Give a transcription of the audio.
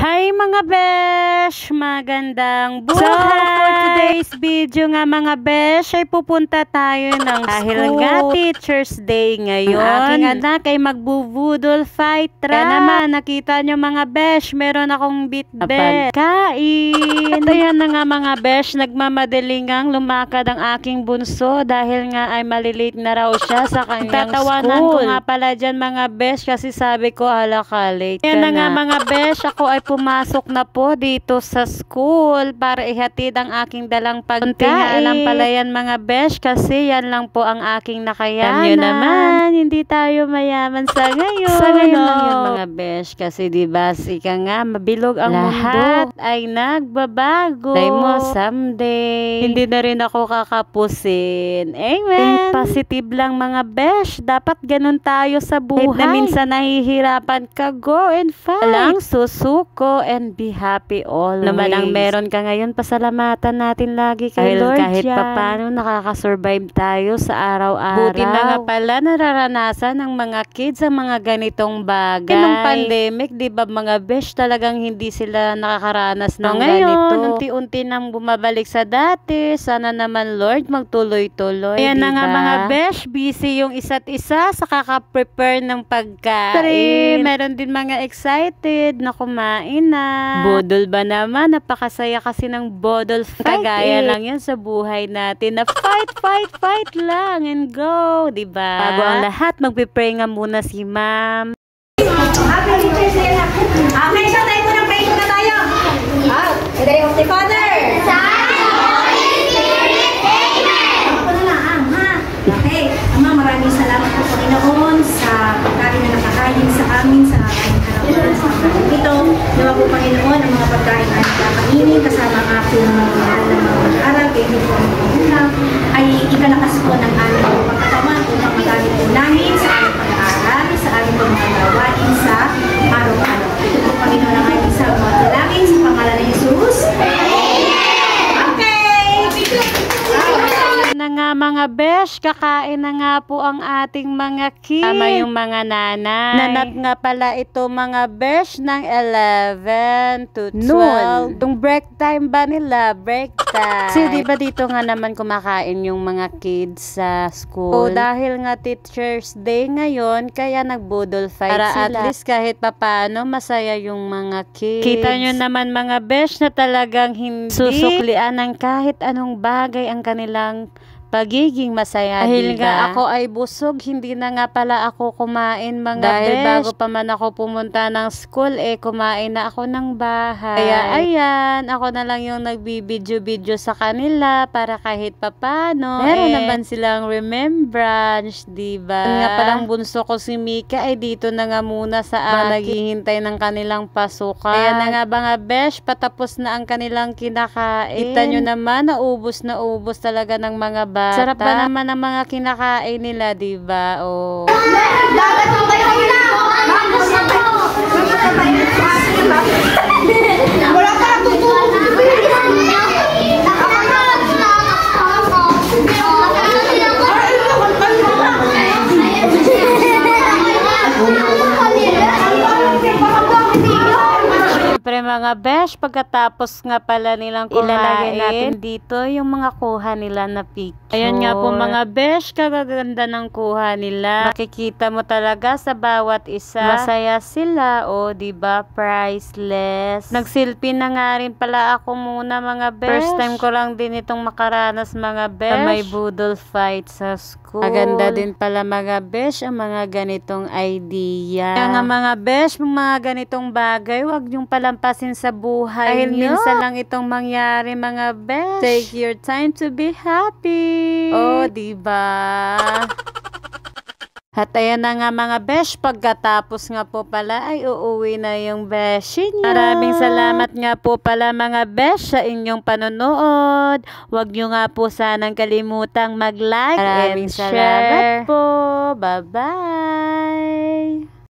Hi mga besh! Magandang buhay! So, for today's video nga mga besh, ay pupunta tayo ng dahil nga Teacher's Day ngayon. Ang aking anak ay magbubudol fight try. Kaya naman, nakita nyo mga besh, meron akong bitbit pagkain. At ayan na nga mga besh, nagmamadaling ang lumakad ang aking bunso dahil nga ay malilate na raw siya sa kanyang Tatawanan school. Ko nga pala dyan mga besh kasi sabi ko late ka na. Nga mga besh, ako ay pumasok na po dito sa school para ihatid ang aking dalang pagkain. Nga lang pala yan mga besh kasi yan lang po ang aking nakayanan. Yan naman, hindi tayo mayaman sa ngayon. Sa ngayon lang yun mga besh kasi diba sika nga mabilog ang lahat mundo. Ay nagbabago. Day mo someday. Hindi na rin ako kakapusin. Amen. Positive lang mga besh. Dapat ganun tayo sa buhay. Na minsan nahihirapan ka, go and fight. Lang susuko and be happy always. Naman ang meron ka ngayon, pasalamatan natin lagi kay Lord kahit papano nakakasurvive tayo sa araw-araw. Buti na nga pala nararanasan ng mga kids ang mga ganitong bagay. Nung pandemic, di ba mga besh, talagang hindi sila nakakaranas ng ganito. Unti-unti nang bumabalik sa dati. Sana naman Lord magtuloy-tuloy. Ayan na nga mga besh, busy yung isa't isa sa kaka-prepare ng pagkain. Meron din mga excited na kumain na. Bodol ba naman? Napakasaya kasi ng bodol fight. Kagaya lang yan sa buhay natin na fight lang and go. Diba? Bago ang lahat, magpipray nga muna si ma'am. Happy Teacher's Day na. Okay, so tayo muna pray muna tayo. In the name of the Father, Son, Holy Spirit, Amen. Ako na lang, ha? Okay. Ama, maraming salamat po Panginoon sa pagkain na nakakain sa amin sa aking harapan sa pagkain ito. Nawa po Panginoon ang mga pagkain na nakakainin kasama ang aking mga mag-aral kaya hindi po ang pagkain ay ikalakas po ng aming pagkatawan upang magamit po namin sa aming pag-aaral, sa aming mga gawain sa araw-araw. Ito po Panginoon ang aming sa mga dalangin sa pangalan ni Jesus. Na nga mga besh, kakain na nga po ang ating mga kids. Tama yung mga nanay. Nanap nga pala ito mga besh ng 11 to 12. Yung break time ba nila? Break time. Kasi diba dito nga naman kumakain yung mga kids sa school. O dahil nga Teacher's Day ngayon, kaya nagbudol fight para sila. At least kahit papano masaya yung mga kids. Kita nyo naman mga besh na talagang hindi susuklian ng kahit anong bagay ang kanilang pagiging masaya. Dahil nga ako ay busog, hindi na nga pala ako kumain mga dahil besh. Bago pa man ako pumunta ng school, kumain na ako ng bahay. Kaya ayan, ako na lang yung nagbibidyo-video sa kanila para kahit papano. Meron naman silang remembrance, diba? Nga palang bunso ko si Mika ay dito na nga muna sa naghihintay ng kanilang pasukan. Kaya na nga mga besh, patapos na ang kanilang kinakain. Kita nyo naman, naubos talaga ng mga bata. Sarap ba naman ang mga kinakain nila, diba? Oh. Dapat mo kayo na! Wala ka na tutulong! Siyempre mga besh, pagkatapos nga pala nilang kumain, ilalagay natin dito yung mga kuha nila na picture. Ayan nga po mga besh, kagaganda ng kuha nila. Makikita mo talaga sa bawat isa. Masaya sila, diba? Priceless. Nagsilpi na nga rin pala ako muna mga besh. First time ko lang din itong makaranas mga besh. May budol fight sa school. Maganda din pala mga besh ang mga ganitong idea. Kaya nga mga besh, mga ganitong bagay, wag yung palampasin sa buhay. Dahil minsan lang itong mangyari mga besh. Take your time to be happy. Diba? At ayan na nga mga besh, pagkatapos nga po pala ay uuwi na yung beshi nyo. Maraming salamat nga po pala mga besh sa inyong panonood. Huwag nyo nga po sanang kalimutang mag-like and share. Maraming salamat po. Bye-bye!